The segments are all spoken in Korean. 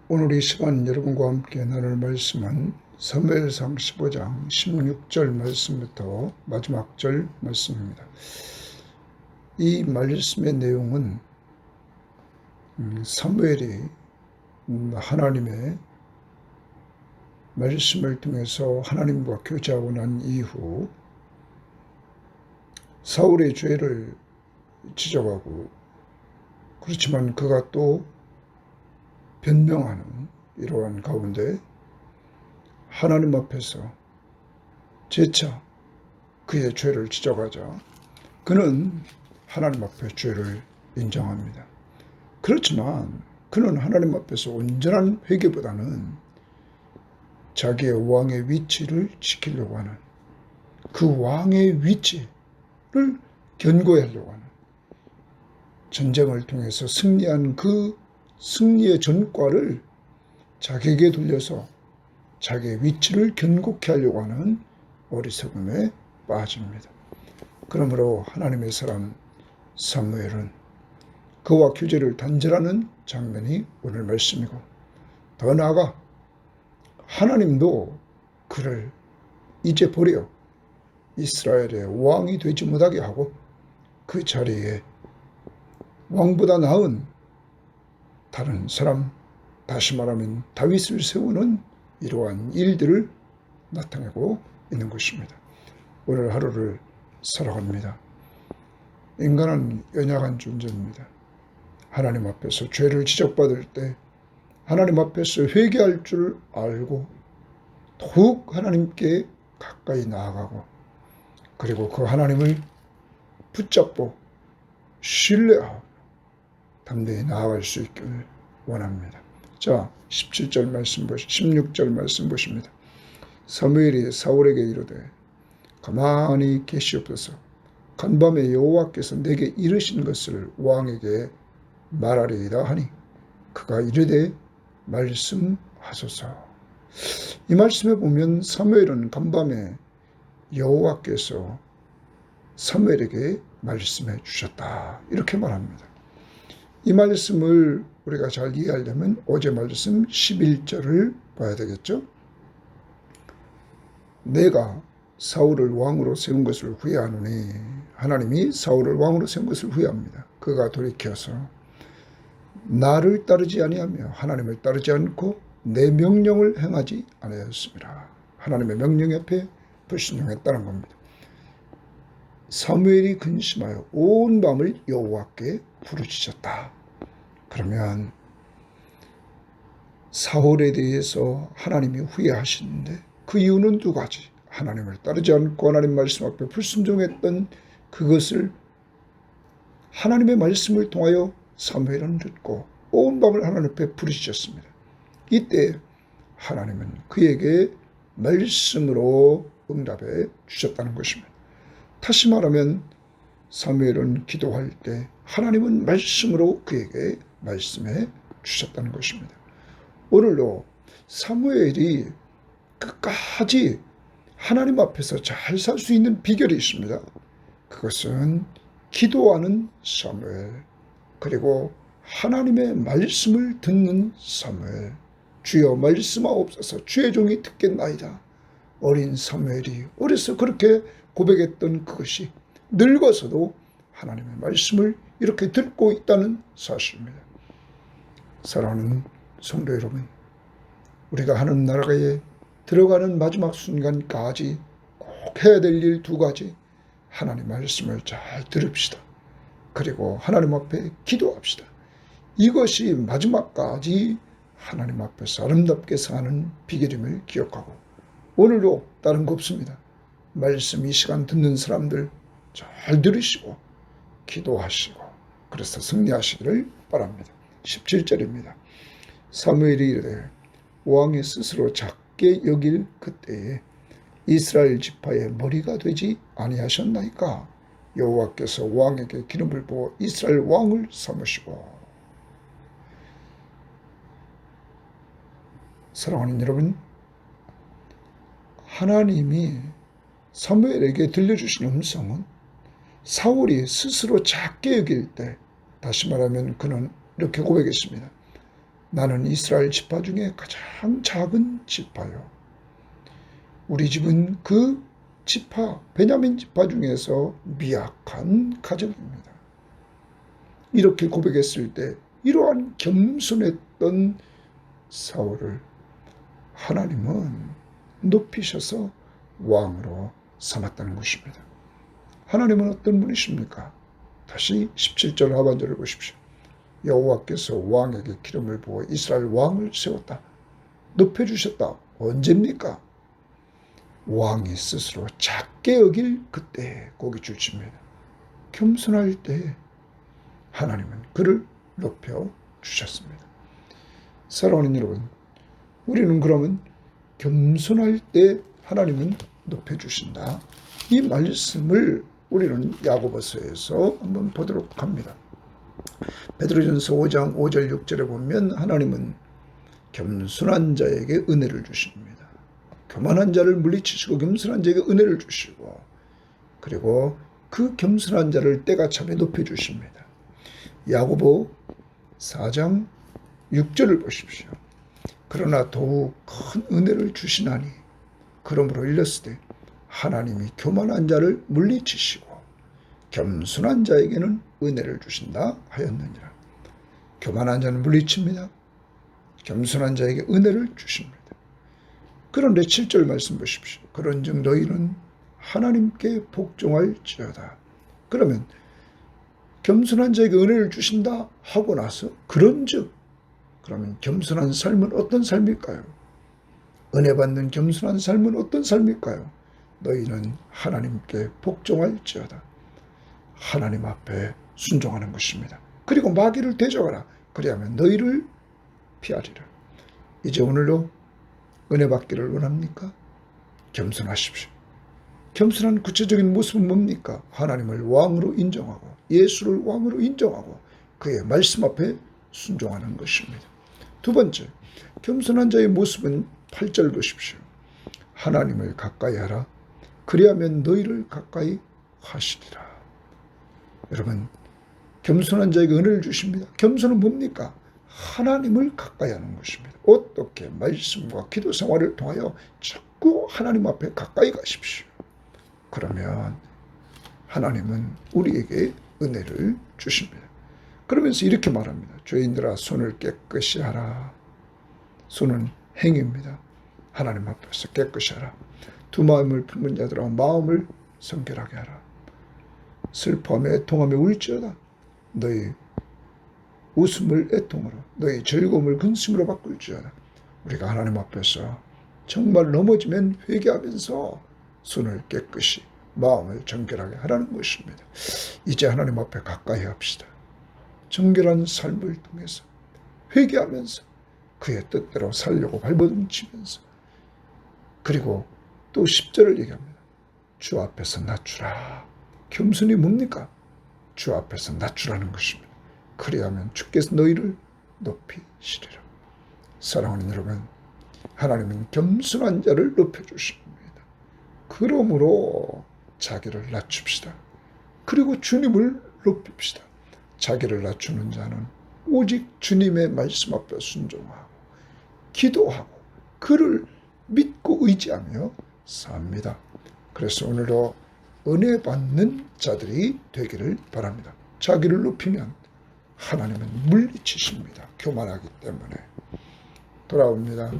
오늘 이 시간 여러분과 함께 나눌 말씀은 사무엘상 15장 16절 말씀부터 마지막 절 말씀입니다. 이 말씀의 내용은 사무엘이 하나님의 말씀을 통해서 하나님과 교제하고 난 이후 사울의 죄를 지적하고, 그렇지만 그가 또 변명하는 이러한 가운데 하나님 앞에서 재차 그의 죄를 지적하자 그는 하나님 앞에 죄를 인정합니다. 그렇지만 그는 하나님 앞에서 온전한 회개보다는 자기의 왕의 위치를 지키려고 하는, 그 왕의 위치를 견고하려고 하는, 전쟁을 통해서 승리한 그 승리의 전과를 자기에게 돌려서 자기의 위치를 견고케 하려고 하는 어리석음에 빠집니다. 그러므로 하나님의 사람 사무엘은 그와 교제를 단절하는 장면이 오늘 말씀이고, 더 나아가 하나님도 그를 이제 버려 이스라엘의 왕이 되지 못하게 하고 그 자리에 왕보다 나은 다른 사람, 다시 말하면 다윗을 세우는 이러한 일들을 나타내고 있는 것입니다. 오늘 하루를 살아갑니다. 인간은 연약한 존재입니다. 하나님 앞에서 죄를 지적받을 때 하나님 앞에서 회개할 줄 알고 더욱 하나님께 가까이 나아가고, 그리고 그 하나님을 붙잡고 신뢰하고 담대히 나아갈 수 있기를 원합니다. 자, 17절 말씀 16절 말씀 보십니다. 사무엘이 사울에게 이르되 가만히 계시옵소서. 간밤에 여호와께서 내게 이르신 것을 왕에게 말하리이다 하니 그가 이르되 말씀하소서. 이 말씀에 보면 사무엘은 간밤에 여호와께서 사무엘에게 말씀해 주셨다 이렇게 말합니다. 이 말씀을 우리가 잘 이해하려면 어제 말씀 11절을 봐야 되겠죠. 내가 사울을 왕으로 세운 것을 후회하노니, 하나님이 사울을 왕으로 세운 것을 후회합니다. 그가 돌이켜서 나를 따르지 아니하며 하나님을 따르지 않고 내 명령을 행하지 아니하였습니다. 하나님의 명령 앞에 불순종했다는 겁니다. 사무엘이 근심하여 온 밤을 여호와께 부르짖었다. 그러면 사울에 대해서 하나님이 후회하시는데 그 이유는 두 가지. 하나님을 따르지 않고 하나님 말씀 앞에 불순종했던 그것을 하나님의 말씀을 통하여 사무엘은 듣고 온 밤을 하나님 앞에 부르짖었습니다. 이때 하나님은 그에게 말씀으로 응답해 주셨다는 것입니다. 다시 말하면 사무엘은 기도할 때 하나님은 말씀으로 그에게 말씀해 주셨다는 것입니다. 오늘도 사무엘이 끝까지 하나님 앞에서 잘 살 수 있는 비결이 있습니다. 그것은 기도하는 사무엘, 그리고 하나님의 말씀을 듣는 사무엘. 주여 말씀하옵소서, 주의 종이 듣겠나이다. 어린 사무엘이 어려서 그렇게 고백했던 그것이 늙어서도 하나님의 말씀을 이렇게 듣고 있다는 사실입니다. 사랑하는 성도 여러분, 우리가 하나님 나라에 들어가는 마지막 순간까지 꼭 해야 될 일 두 가지. 하나님 말씀을 잘 들읍시다. 그리고 하나님 앞에 기도합시다. 이것이 마지막까지 하나님 앞에서 아름답게 사는 비결임을 기억하고, 오늘도 다른 거 없습니다. 말씀 이 시간 듣는 사람들 잘 들으시고 기도하시고 그래서 승리하시기를 바랍니다. 17절입니다. 사무엘이 이르되 왕이 스스로 작게 여길 그때에 이스라엘 지파의 머리가 되지 아니하셨나이까. 여호와께서 왕에게 기름을 부어 이스라엘 왕을 삼으시고. 사랑하는 여러분, 하나님이 사무엘에게 들려주신 음성은 사울이 스스로 작게 여길 때, 다시 말하면 그는 이렇게 고백했습니다. 나는 이스라엘 지파 중에 가장 작은 지파요. 우리 집은 그 지파, 베냐민 지파 중에서 미약한 가정입니다. 이렇게 고백했을 때 이러한 겸손했던 사울을 하나님은 높이셔서 왕으로 삼았다는 것입니다. 하나님은 어떤 분이십니까? 다시 17절 하반절을 보십시오. 여호와께서 왕에게 기름을 부어 이스라엘 왕을 세웠다. 높여주셨다. 언제입니까? 왕이 스스로 작게 여길 그때 고기 줄칩니다. 겸손할 때 하나님은 그를 높여주셨습니다. 사랑하는 여러분, 우리는 그러면 겸손할 때 하나님은 높여주신다. 이 말씀을 우리는 야고보서에서 한번 보도록 합니다. 베드로전서 5장 5절 6절에 보면 하나님은 겸손한 자에게 은혜를 주십니다. 교만한 자를 물리치시고 겸손한 자에게 은혜를 주시고 그리고 그 겸손한 자를 때가 참에 높여주십니다. 야고보 4장 6절을 보십시오. 그러나 더욱 큰 은혜를 주시나니 그러므로 일렀으되 하나님이 교만한 자를 물리치시고 겸손한 자에게는 은혜를 주신다 하였느니라. 교만한 자는 물리칩니다. 겸손한 자에게 은혜를 주십니다. 그런데 7절 말씀 보십시오. 그런즉 너희는 하나님께 복종할지어다. 그러면 겸손한 자에게 은혜를 주신다 하고 나서 그런즉 그러면 겸손한 삶은 어떤 삶일까요? 은혜 받는 겸손한 삶은 어떤 삶일까요? 너희는 하나님께 복종할지어다. 하나님 앞에 순종하는 것입니다. 그리고 마귀를 대적하라. 그리하면 너희를 피하리라. 이제 오늘도 은혜 받기를 원합니까? 겸손하십시오. 겸손한 구체적인 모습은 뭡니까? 하나님을 왕으로 인정하고 예수를 왕으로 인정하고 그의 말씀 앞에 순종하는 것입니다. 두 번째, 겸손한 자의 모습은 8절 보십시오. 하나님을 가까이 하라. 그리하면 너희를 가까이 하시리라. 여러분, 겸손한 자에게 은혜를 주십니다. 겸손은 뭡니까? 하나님을 가까이 하는 것입니다. 어떻게 말씀과 기도 생활을 통하여 자꾸 하나님 앞에 가까이 가십시오. 그러면 하나님은 우리에게 은혜를 주십니다. 그러면서 이렇게 말합니다. 죄인들아 손을 깨끗이 하라. 손은 행위입니다. 하나님 앞에서 깨끗이 하라. 두 마음을 품은 자들아 마음을 성결하게 하라. 슬퍼하며 애통하며 울지어다. 너희 웃음을 애통으로 너희 즐거움을 근심으로 바꿀지어다. 우리가 하나님 앞에서 정말 넘어지면 회개하면서 손을 깨끗이 마음을 정결하게 하라는 것입니다. 이제 하나님 앞에 가까이 합시다. 정결한 삶을 통해서 회개하면서 그의 뜻대로 살려고 발버둥치면서 그리고 또 10절을 얘기합니다. 주 앞에서 낮추라. 겸손이 뭡니까? 주 앞에서 낮추라는 것입니다. 그리하면 주께서 너희를 높이시리라. 사랑하는 여러분, 하나님은 겸손한 자를 높여주십니다. 그러므로 자기를 낮춥시다. 그리고 주님을 높입시다. 자기를 낮추는 자는 오직 주님의 말씀 앞에 순종하고 기도하고 그를 믿고 의지하며 삽니다. 그래서 오늘도 은혜 받는 자들이 되기를 바랍니다. 자기를 높이면 하나님은 물리치십니다. 교만하기 때문에. 돌아옵니다.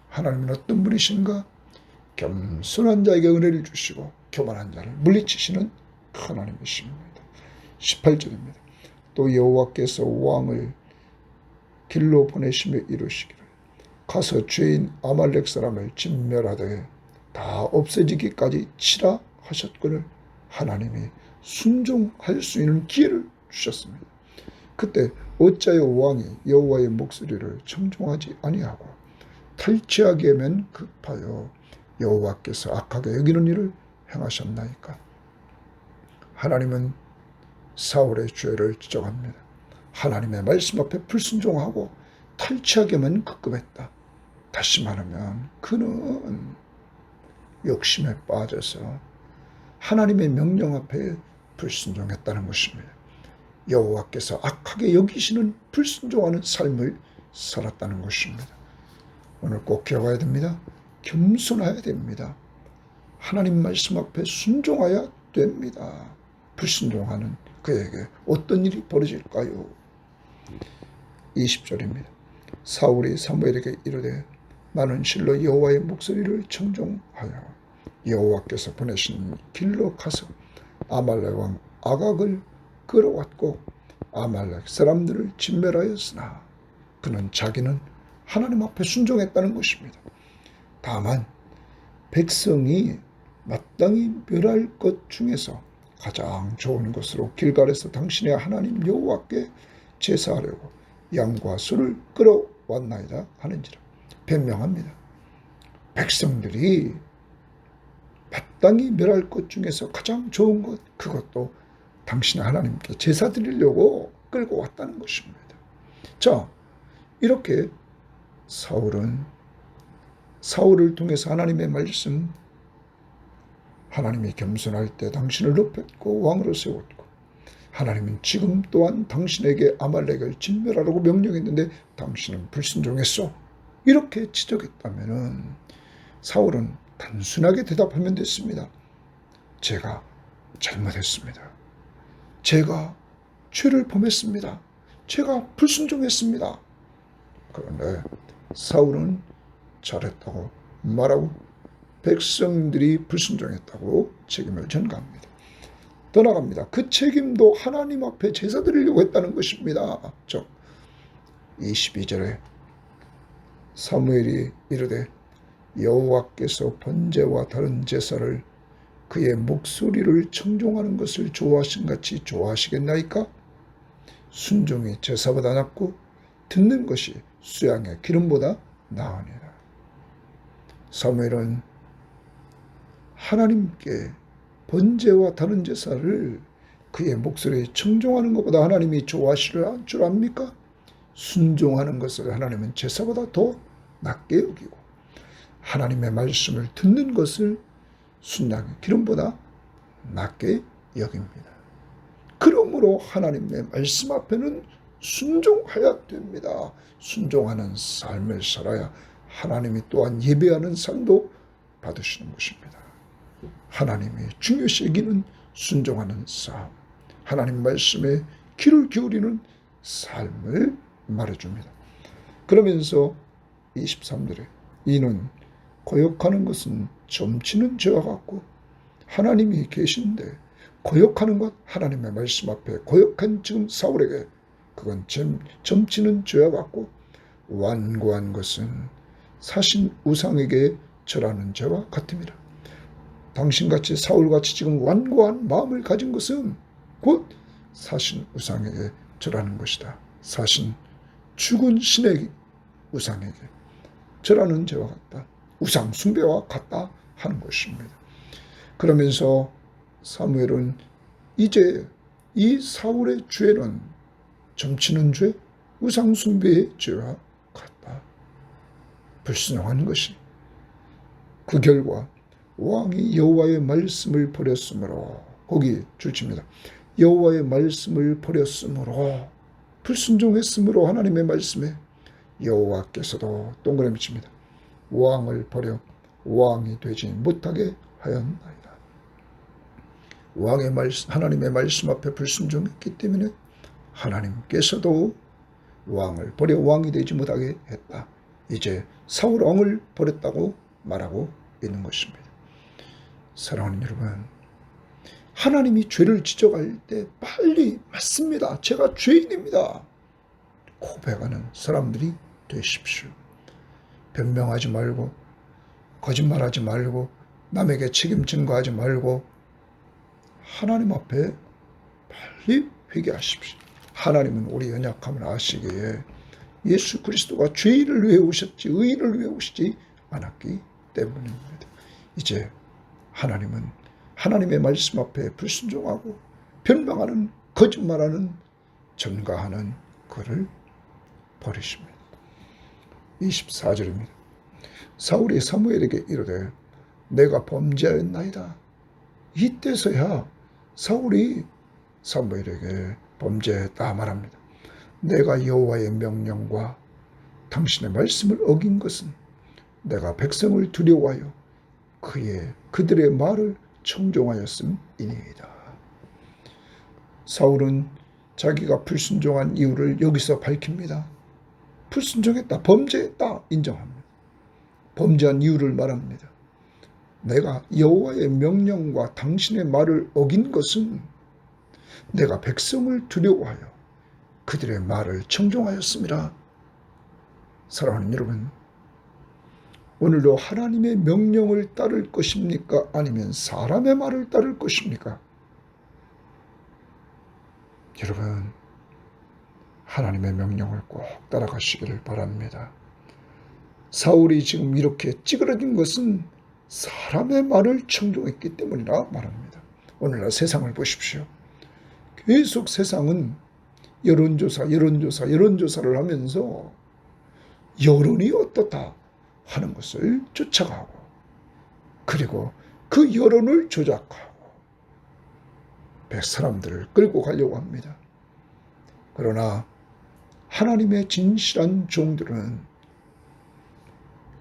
하나님은 어떤 분이신가? 겸손한 자에게 은혜를 주시고 교만한 자를 물리치시는 하나님이십니다. 18절입니다. 또 여호와께서 왕을 길로 보내시며 이루시기를 가서 죄인 아말렉 사람을 진멸하되 다 없어지기까지 치라 하셨거늘 하나님이 순종할 수 있는 기회를 주셨습니다. 그때 어찌하여 왕이 여호와의 목소리를 청종하지 아니하고 탈취하기에만 급하여 여호와께서 악하게 여기는 일을 행하셨나이까. 하나님은 사울의 죄를 지적합니다. 하나님의 말씀 앞에 불순종하고 탈취하기에만 급급했다. 다시 말하면 그는 욕심에 빠져서 하나님의 명령 앞에 불순종했다는 것입니다. 여호와께서 악하게 여기시는 불순종하는 삶을 살았다는 것입니다. 오늘 꼭 기억해야 됩니다. 겸손해야 됩니다. 하나님 말씀 앞에 순종해야 됩니다. 불순종하는 그에게 어떤 일이 벌어질까요? 20절입니다. 사울이 사무엘에게 이르되 나는 실로 여호와의 목소리를 청종하여 여호와께서 보내신 길로 가서 아말렉 왕 아각을 끌어왔고 아말렉 사람들을 진멸하였으나 그는 자기는 하나님 앞에 순종했다는 것입니다. 다만 백성이 마땅히 멸할 것 중에서 가장 좋은 것으로 길갈에서 당신의 하나님 여호와께 제사하려고 양과 소를 끌어왔나이다 하는지라 변명합니다. 백성들이 마땅히 멸할 것 중에서 가장 좋은 것, 그것도 당신의 하나님께 제사 드리려고 끌고 왔다는 것입니다. 자, 이렇게 사울을 통해서 하나님의 말씀, 하나님이 겸손할 때 당신을 높였고 왕으로 세웠고, 하나님은 지금 또한 당신에게 아말렉을 진멸하라고 명령했는데 당신은 불순종했어. 이렇게 지적했다면 사울은 단순하게 대답하면 됐습니다. 제가 잘못했습니다. 제가 죄를 범했습니다. 제가 불순종했습니다. 그런데 사울은 잘했다고 말하고 백성들이 불순종했다고 책임을 전가합니다. 더 나아갑니다. 그 책임도 하나님 앞에 제사 드리려고 했다는 것입니다. 즉 22절에 사무엘이 이르되 여호와께서 번제와 다른 제사를 그의 목소리를 청종하는 것을 좋아하신 같이 좋아하시겠나이까? 순종이 제사보다 낫고 듣는 것이 수양의 기름보다 나으니라. 사무엘은 하나님께 번제와 다른 제사를 그의 목소리에 청종하는 것보다 하나님이 좋아하실 줄 압니까? 순종하는 것을 하나님은 제사보다 더 낫게 여기고 하나님의 말씀을 듣는 것을 순양의 기름보다 낫게 여깁니다. 그러므로 하나님의 말씀 앞에는 순종해야 됩니다. 순종하는 삶을 살아야 하나님이 또한 예배하는 삶도 받으시는 것입니다. 하나님이 중요시 여기는 순종하는 삶, 하나님 말씀에 귀를 기울이는 삶을 말해줍니다. 그러면서 23절에 이는 거역하는 것은 점치는 죄와 같고 하나님이 계신데 거역하는 것, 하나님의 말씀 앞에 거역한 지금 사울에게 그건 점치는 죄와 같고 완고한 것은 사신 우상에게 절하는 죄와 같음이라. 당신같이 사울같이 지금 완고한 마음을 가진 것은 곧 사신 우상에게 절하는 것이다. 사신 죽은 신의 우상에게 절하는 죄와 같다. 우상 숭배와 같다 하는 것입니다. 그러면서 사무엘은 이제 이 사울의 죄는 점치는 죄, 우상 숭배의 죄와 같다. 불순종하는 것이 그 결과 왕이 여호와의 말씀을 버렸으므로, 거기 줄칩니다. 여호와의 말씀을 버렸으므로, 불순종했으므로 하나님의 말씀에 여호와께서도 동그라미 칩니다. 왕을 버려 왕이 되지 못하게 하였나이다. 왕의 말씀, 하나님의 말씀 앞에 불순종했기 때문에 하나님께서도 왕을 버려 왕이 되지 못하게 했다. 이제 사울 왕을 버렸다고 말하고 있는 것입니다. 사랑하는 여러분, 하나님이 죄를 지적할 때 빨리 맞습니다. 제가 죄인입니다. 고백하는 사람들이 되십시오. 변명하지 말고, 거짓말하지 말고, 남에게 책임 전가하지 말고 하나님 앞에 빨리 회개하십시오. 하나님은 우리 연약함을 아시기에 예수 그리스도가 죄인을 위해 오셨지 의인을 위해 오시지 않았기 때문입니다. 이제 하나님은 하나님의 말씀 앞에 불순종하고 변명하는, 거짓말하는, 전가하는 그를 버리십니다. 24절입니다. 사울이 사무엘에게 이르되 내가 범죄하였나이다. 이때서야 사울이 사무엘에게 범죄했다 말합니다. 내가 여호와의 명령과 당신의 말씀을 어긴 것은 내가 백성을 두려워하여 그들의 말을 청종하였음이니이다. 사울은 자기가 불순종한 이유를 여기서 밝힙니다. 불순종했다, 범죄했다 인정합니다. 범죄한 이유를 말합니다. 내가 여호와의 명령과 당신의 말을 어긴 것은 내가 백성을 두려워하여 그들의 말을 청종하였습니다. 사랑하는 여러분, 오늘도 하나님의 명령을 따를 것입니까? 아니면 사람의 말을 따를 것입니까? 여러분, 하나님의 명령을 꼭 따라가시기를 바랍니다. 사울이 지금 이렇게 찌그러진 것은 사람의 말을 청종했기 때문이라 말합니다. 오늘날 세상을 보십시오. 계속 세상은 여론조사를 하면서 여론이 어떻다 하는 것을 쫓아가고, 그리고 그 여론을 조작하고 사람들을 끌고 가려고 합니다. 그러나 하나님의 진실한 종들은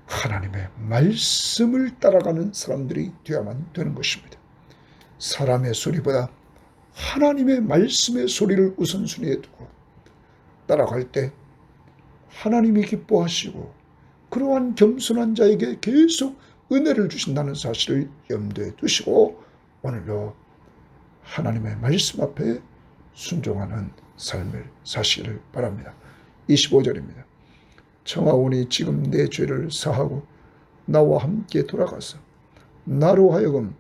하나님의 말씀을 따라가는 사람들이 되어야만 되는 것입니다. 사람의 소리보다 하나님의 말씀의 소리를 우선순위에 두고 따라갈 때 하나님이 기뻐하시고 그러한 겸손한 자에게 계속 은혜를 주신다는 사실을 염두에 두시고 오늘도 하나님의 말씀 앞에 순종하는 삶을 사시기를 바랍니다. 25절입니다. 청하오니 지금 내 죄를 사하고 나와 함께 돌아가서 나로 하여금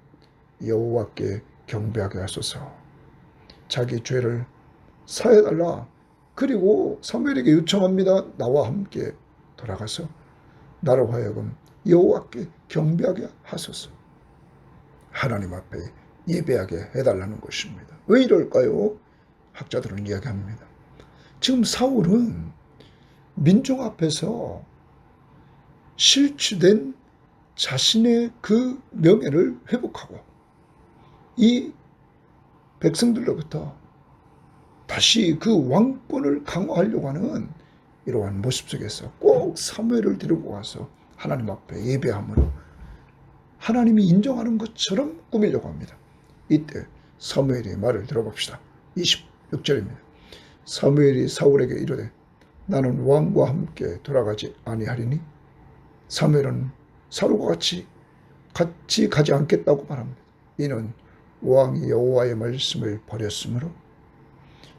여호와께 경배하게 하소서. 자기 죄를 사해달라. 그리고 사무엘에게 요청합니다. 나와 함께 돌아가서 나로 하여금 여호와께 경배하게 하소서. 하나님 앞에 예배하게 해달라는 것입니다. 왜 이럴까요? 학자들은 이야기합니다. 지금 사울은 민중 앞에서 실추된 자신의 그 명예를 회복하고 이 백성들로부터 다시 그 왕권을 강화하려고 하는 이러한 모습 속에서 꼭 사무엘을 데리고 가서 하나님 앞에 예배함으로 하나님이 인정하는 것처럼 꾸미려고 합니다. 이때 사무엘의 말을 들어봅시다. 26절입니다. 사무엘이 사울에게 이르되 나는 왕과 함께 돌아가지 아니하리니 사무엘은 사울과 같이 가지 않겠다고 말합니다. 이는 왕이 여호와의 말씀을 버렸으므로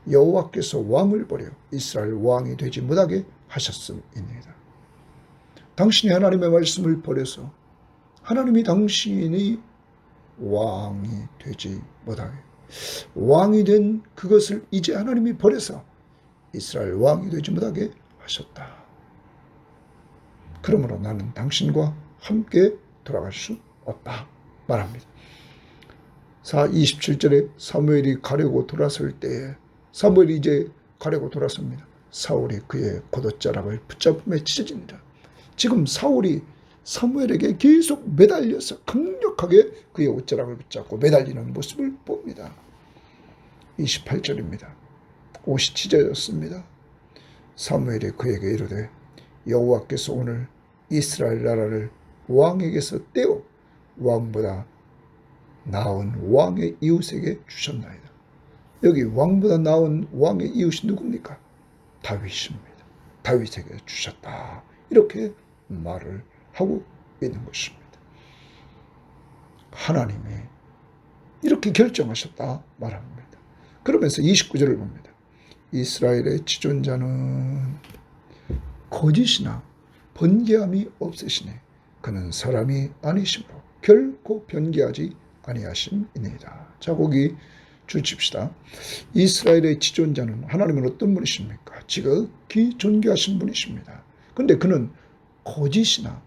여호와께서 왕을 버려 이스라엘 왕이 되지 못하게 하셨음이니이다. 당신이 하나님의 말씀을 버려서 하나님이 당신이 왕이 되지 못하게, 왕이 된 그것을 이제 하나님이 버려서 이스라엘 왕이 되지 못하게 하셨다. 그러므로 나는 당신과 함께 돌아갈 수 없다 말합니다. 27절에 사무엘이 가려고 돌아설 때에 사무엘이 이제 가려고 돌아섭니다. 사울이 그의 겉옷자락을 붙잡음에 찢어집니다. 지금 사울이 사무엘에게 계속 매달려서 강력하게 그의 옷자락을 붙잡고 매달리는 모습을 봅니다. 28절입니다. 옷이 찢어졌습니다. 사무엘이 그에게 이르되 여호와께서 오늘 이스라엘 나라를 왕에게서 떼어 왕보다 나은 왕의 이웃에게 주셨나이다. 여기 왕보다 나은 왕의 이웃이 누굽니까? 다윗입니다. 다윗에게 주셨다. 이렇게 말을 하고 있는 것입니다. 하나님이 이렇게 결정하셨다 말합니다. 그러면서 29절을 봅니다. 이스라엘의 지존자는 거짓이나 번개함이 없으시니 그는 사람이 아니시므로 결코 변개하지 아니하심이니이다. 자, 거기 주칩시다. 이스라엘의 지존자는 하나님은 어떤 분이십니까? 지극히 존귀하신 분이십니다. 그런데 그는 거짓이나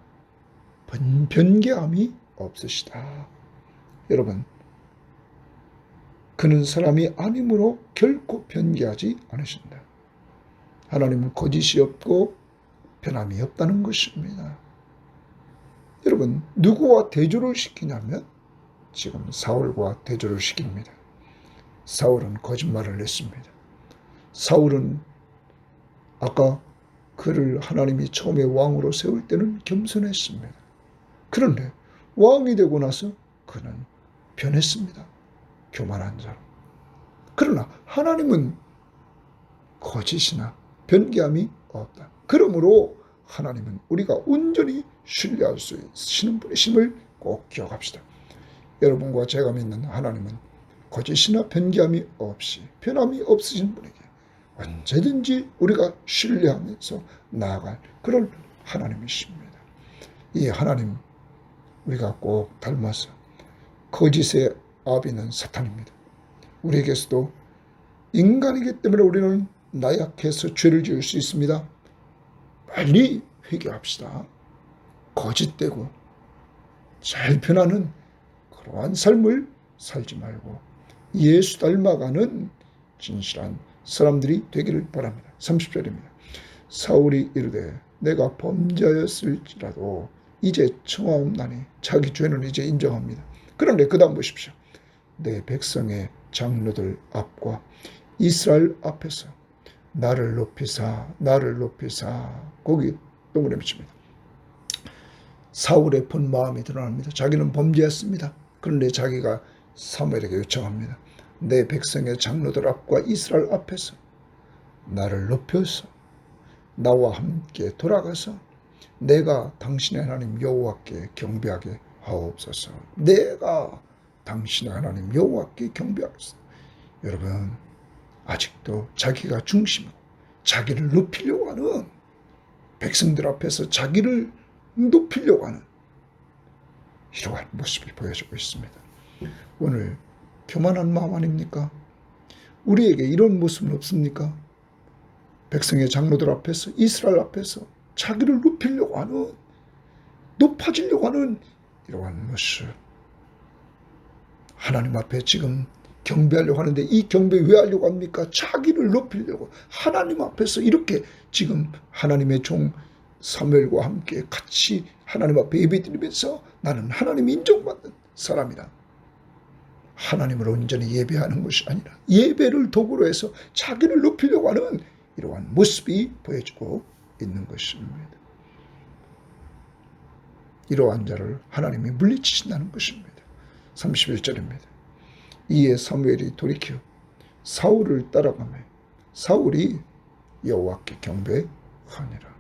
변개함이 없으시다. 여러분, 그는 사람이 아니므로 결코 변개하지 않으신다. 하나님은 거짓이 없고 변함이 없다는 것입니다. 여러분, 누구와 대조를 시키냐면 지금 사울과 대조를 시킵니다. 사울은 거짓말을 했습니다. 사울은 아까 그를 하나님이 처음에 왕으로 세울 때는 겸손했습니다. 그런데 왕이 되고 나서 그는 변했습니다. 교만한 자로. 그러나 하나님은 거짓이나 변개함이 없다. 그러므로 하나님은 우리가 온전히 신뢰할 수 있으시는 분이심을 꼭 기억합시다. 여러분과 제가 믿는 하나님은 거짓이나 변개함이 없이 변함이 없으신 분에게 언제든지 우리가 신뢰하면서 나아갈 그런 하나님이십니다. 이 하나님 우리가 꼭 닮아서 거짓의 아비는 사탄입니다. 우리에게서도 인간이기 때문에 우리는 나약해서 죄를 지을 수 있습니다. 빨리 회개합시다. 거짓되고 잘 변하는 그러한 삶을 살지 말고 예수 닮아가는 진실한 사람들이 되기를 바랍니다. 30절입니다. 사울이 이르되 내가 범죄하였을지라도 이제 청하옵나니 자기 죄는 이제 인정합니다. 그런데 그 다음 보십시오. 내 백성의 장로들 앞과 이스라엘 앞에서 나를 높이사 거기 동그라미 칩니다. 사울의 본 마음이 드러납니다. 자기는 범죄했습니다. 그런데 자기가 사무엘에게 요청합니다. 내 백성의 장로들 앞과 이스라엘 앞에서 나를 높여서 나와 함께 돌아가서 내가 당신의 하나님 여호와께 경배하게 하옵소서. 내가 당신의 하나님 여호와께 경배하겠습니다. 여러분 아직도 자기가 중심으로 자기를 높이려고 하는 백성들 앞에서 자기를 높이려고 하는 이러한 모습을 보여주고 있습니다. 오늘 교만한 마음 아닙니까? 우리에게 이런 모습은 없습니까? 백성의 장로들 앞에서 이스라엘 앞에서 자기를 높이려고 하는 높아지려고 하는 이러한 모습. 하나님 앞에 지금 경배하려고 하는데 이 경배 왜 하려고 합니까? 자기를 높이려고 하나님 앞에서 이렇게 지금 하나님의 종 사무엘과 함께 같이 하나님 앞에 예배드리면서 나는 하나님 인정받는 사람이다. 하나님을 온전히 예배하는 것이 아니라 예배를 도구로 해서 자기를 높이려고 하는 이러한 모습이 보여지고 있는 것입니다. 이러한 자를 하나님이 물리치신다는 것입니다. 31절입니다. 이에 사무엘이 돌이켜 사울을 따라가며 사울이 여호와께 경배하니라.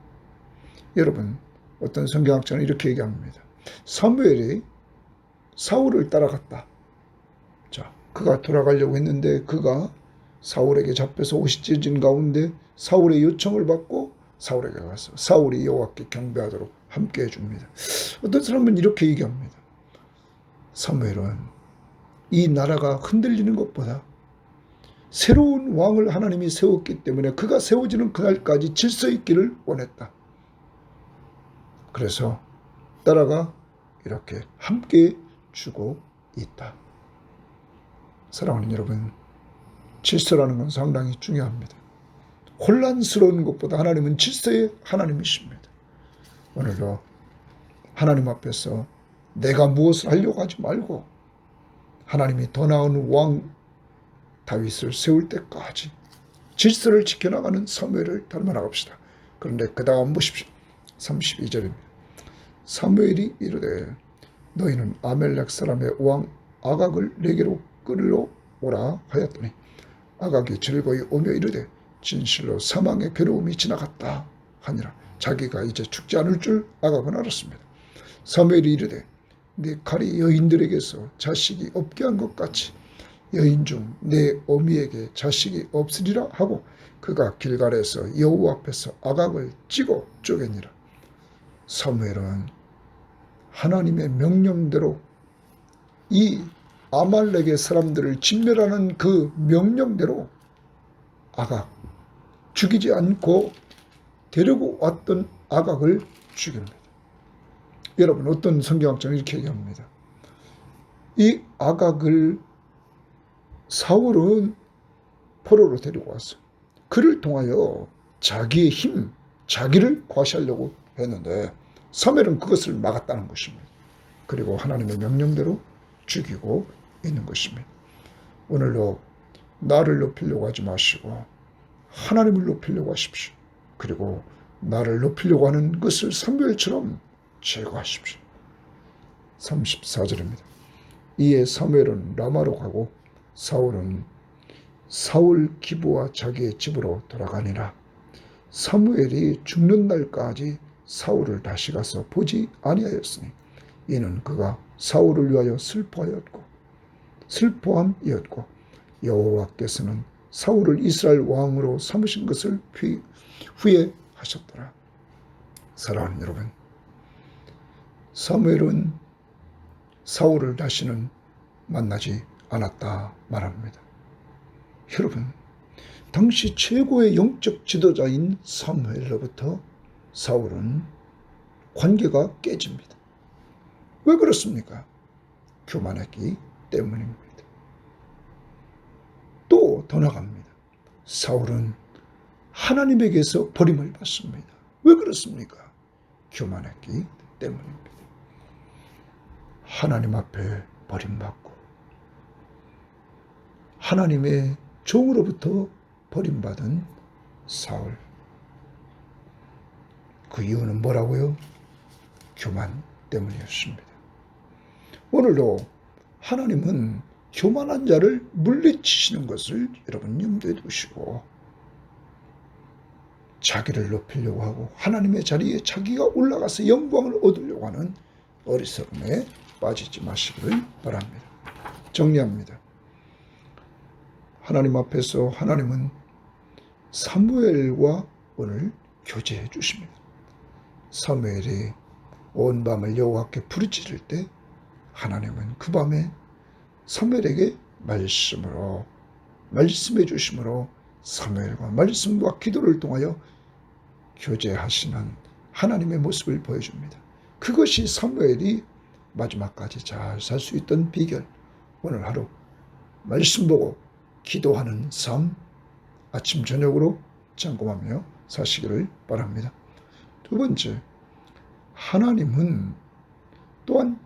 여러분 어떤 성경학자는 이렇게 얘기합니다. 사무엘이 사울을 따라갔다. 자, 그가 돌아가려고 했는데 그가 사울에게 잡혀서 옷이 찢어진 가운데 사울의 요청을 받고 사울에게 가서 사울이 여호와께 경배하도록 함께 해줍니다. 어떤 사람은 이렇게 얘기합니다. 사무엘은 이 나라가 흔들리는 것보다 새로운 왕을 하나님이 세웠기 때문에 그가 세워지는 그날까지 질서 있기를 원했다. 그래서 따라가 이렇게 함께 주고 있다. 사랑하는 여러분, 질서라는 건 상당히 중요합니다. 혼란스러운 것보다 하나님은 질서의 하나님이십니다. 오늘도 하나님 앞에서 내가 무엇을 하려고 하지 말고 하나님이 더 나은 왕 다윗을 세울 때까지 질서를 지켜나가는 사무엘을 닮아나갑시다. 그런데 그 다음 보십시오. 32절입니다. 사무엘이 이르되 너희는 아멜렉 사람의 왕 아각을 내게로 끌러 오라 하였더니 아각이 즐거이 오며 이르되 진실로 사망의 괴로움이 지나갔다 하니라. 자기가 이제 죽지 않을 줄 아각은 알았습니다. 사무엘이 이르되 내 칼이 여인들에게서 자식이 없게 한 것 같이 여인 중 내 어미에게 자식이 없으리라 하고 그가 길갈에서 여호와 앞에서 아각을 찌고 쪼개니라. 사무엘은 하나님의 명령대로 이 아말렉의 사람들을 진멸하는 그 명령대로 아각 죽이지 않고 데리고 왔던 아각을 죽입니다. 여러분 어떤 성경학자는 이렇게 얘기합니다. 이 아각을 사울은 포로로 데리고 왔어요. 그를 통하여 자기의 힘, 자기를 과시하려고 했는데 사무엘은 그것을 막았다는 것입니다. 그리고 하나님의 명령대로 죽이고 있는 것입니다. 오늘도 나를 높이려고 하지 마시고 하나님을 높이려고 하십시오. 그리고 나를 높이려고 하는 것을 사무엘처럼 제거하십시오. 34절입니다. 이에 사무엘은 라마로 가고 사울은 사울 기브와 자기의 집으로 돌아가니라. 사무엘이 죽는 날까지 사울을 다시 가서 보지 아니하였으니 이는 그가 사울을 위하여 슬퍼함이었고 여호와께서는 사울을 이스라엘 왕으로 삼으신 것을 후회하셨더라. 사랑하는 여러분, 사무엘은 사울을 다시는 만나지 않았다 말합니다. 여러분, 당시 최고의 영적 지도자인 사무엘로부터 사울은 관계가 깨집니다. 왜 그렇습니까? 교만했기 때문입니다. 또 더 나갑니다. 사울은 하나님에게서 버림을 받습니다. 왜 그렇습니까? 교만했기 때문입니다. 하나님 앞에 버림받고 하나님의 종으로부터 버림받은 사울. 그 이유는 뭐라고요? 교만 때문이었습니다. 오늘도 하나님은 교만한 자를 물리치시는 것을 여러분 염두에 두시고 자기를 높이려고 하고 하나님의 자리에 자기가 올라가서 영광을 얻으려고 하는 어리석음에 빠지지 마시기를 바랍니다. 정리합니다. 하나님 앞에서 하나님은 사무엘과 오늘 교제해 주십니다. 사무엘이 온 밤을 여호와께 부르짖을 때 하나님은 그 밤에 사무엘에게 말씀해 주심으로 사무엘과 말씀과 기도를 통하여 교제하시는 하나님의 모습을 보여줍니다. 그것이 사무엘이 마지막까지 잘 살 수 있던 비결. 오늘 하루 말씀 보고 기도하는 삶 아침 저녁으로 점검하며 사시기를 바랍니다. 두 번째, 하나님은 또한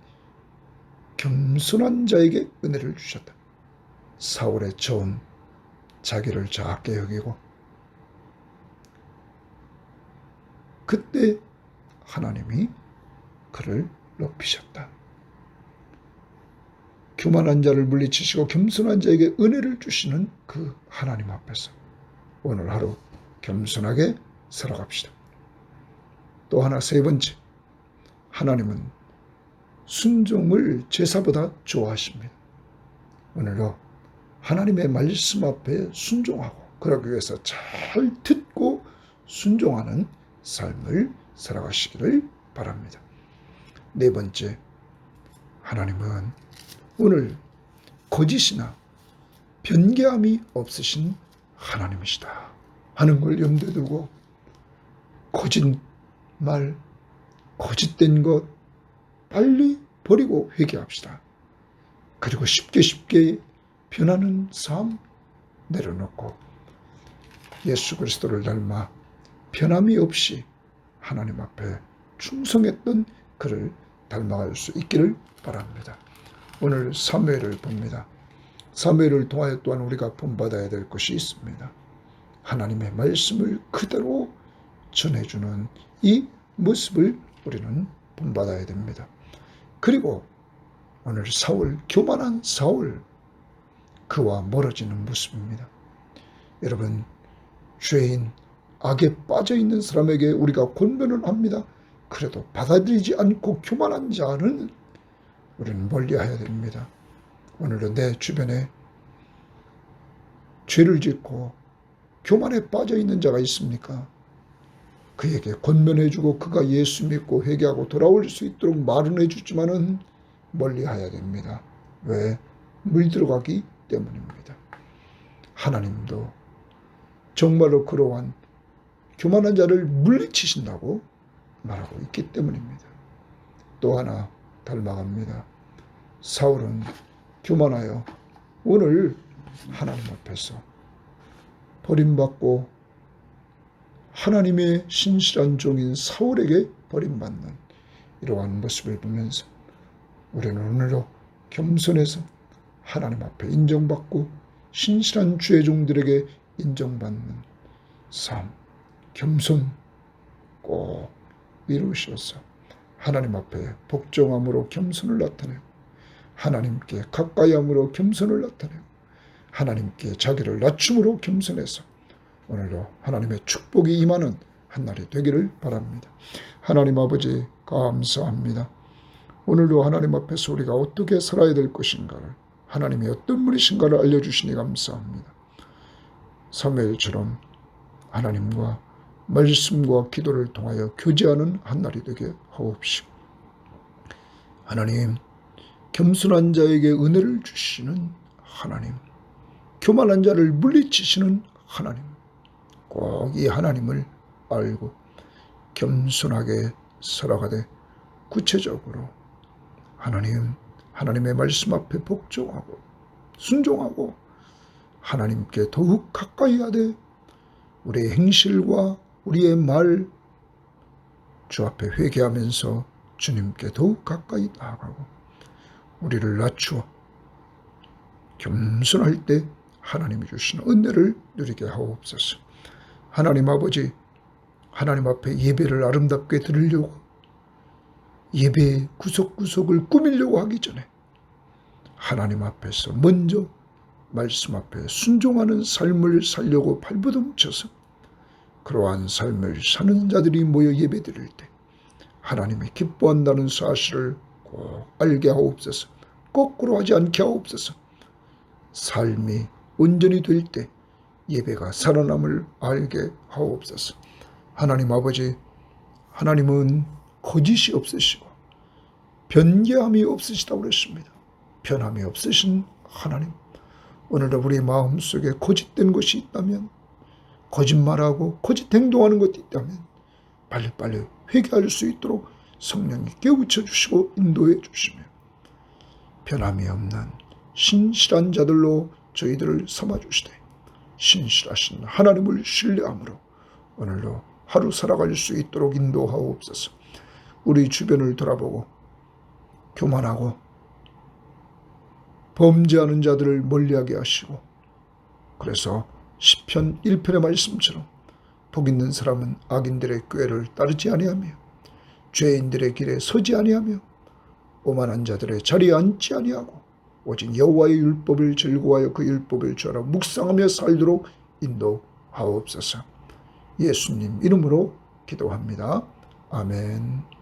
겸손한 자에게 은혜를 주셨다. 사울의 처음 자기를 작게 여기고 그때 하나님이 그를 높이셨다. 교만한 자를 물리치시고 겸손한 자에게 은혜를 주시는 그 하나님 앞에서 오늘 하루 겸손하게 살아갑시다. 또 하나 세 번째, 하나님은 순종을 제사보다 좋아하십니다. 오늘도 하나님의 말씀 앞에 순종하고 그러기 위해서 잘 듣고 순종하는 삶을 살아가시기를 바랍니다. 네 번째, 하나님은 오늘 거짓이나 변개함이 없으신 하나님이시다 하는 걸 염두에 두고 거짓말, 거짓된 것 빨리 버리고 회개합시다. 그리고 쉽게 변하는 삶 내려놓고 예수 그리스도를 닮아 변함이 없이 하나님 앞에 충성했던 그를 닮아갈 수 있기를 바랍니다. 오늘 사무엘을 봅니다. 사무엘을 통하여 또한 우리가 본받아야 될 것이 있습니다. 하나님의 말씀을 그대로 전해주는 이 모습을 우리는 본받아야 됩니다. 그리고 오늘 사울, 교만한 사울, 그와 멀어지는 모습입니다. 여러분, 죄인, 악에 빠져있는 사람에게 우리가 권면을 합니다. 그래도 받아들이지 않고 교만한 자는 우리는 멀리해야 됩니다. 오늘도 내 주변에 죄를 짓고 교만에 빠져있는 자가 있습니까? 그에게 권면해주고 그가 예수 믿고 회개하고 돌아올 수 있도록 말은 해주지만은 멀리해야 됩니다. 왜? 물들어가기 때문입니다. 하나님도 정말로 그러한 교만한 자를 물리치신다고 말하고 있기 때문입니다. 또 하나 닮아갑니다. 사울은 교만하여 오늘 하나님 앞에서 버림받고 하나님의 신실한 종인 사울에게 버림받는 이러한 모습을 보면서 우리는 오늘도 겸손해서 하나님 앞에 인정받고 신실한 주의 종들에게 인정받는 삶, 겸손, 꼭 이루셔서 하나님 앞에 복종함으로 겸손을 나타내고 하나님께 가까이함으로 겸손을 나타내고 하나님께 자기를 낮춤으로 겸손해서 오늘도 하나님의 축복이 임하는 한날이 되기를 바랍니다. 하나님 아버지 감사합니다. 오늘도 하나님 앞에서 우리가 어떻게 살아야 될 것인가를 하나님이 어떤 분이신가를 알려주시니 감사합니다. 사무엘처럼 하나님과 말씀과 기도를 통하여 교제하는 한날이 되게 하옵시고 하나님 겸손한 자에게 은혜를 주시는 하나님 교만한 자를 물리치시는 하나님 꼭 이 하나님을 알고 겸손하게 살아가되 구체적으로 하나님의 말씀 앞에 복종하고 순종하고 하나님께 더욱 가까이 하되 우리의 행실과 우리의 말 주 앞에 회개하면서 주님께 더욱 가까이 나아가고 우리를 낮추어 겸손할 때 하나님이 주시는 은혜를 누리게 하옵소서. 하나님 아버지 하나님 앞에 예배를 아름답게 드리려고 예배의 구석구석을 꾸미려고 하기 전에 하나님 앞에서 먼저 말씀 앞에 순종하는 삶을 살려고 발버둥쳐서 그러한 삶을 사는 자들이 모여 예배드릴 때 하나님이 기뻐한다는 사실을 꼭 알게 하옵소서. 거꾸로 하지 않게 하옵소서. 삶이 온전히 될 때 예배가 살아남을 알게 하옵소서. 하나님 아버지 하나님은 거짓이 없으시고 변개함이 없으시다고 그랬습니다. 변함이 없으신 하나님 오늘도 우리 마음속에 거짓된 것이 있다면 거짓말하고 거짓 행동하는 것이 있다면 빨리빨리 회개할 수 있도록 성령이 깨우쳐 주시고 인도해 주시며 변함이 없는 신실한 자들로 저희들을 삼아 주시되 신실하신 하나님을 신뢰함으로 오늘도 하루 살아갈 수 있도록 인도하옵소서. 우리 주변을 돌아보고 교만하고 범죄하는 자들을 멀리하게 하시고 그래서 시편 1편의 말씀처럼 복 있는 사람은 악인들의 꾀를 따르지 아니하며 죄인들의 길에 서지 아니하며 오만한 자들의 자리에 앉지 아니하고 오직 여호와의 율법을 즐거워하여 그 율법을 주하라 묵상하며 살도록 인도하옵소서. 예수님 이름으로 기도합니다. 아멘.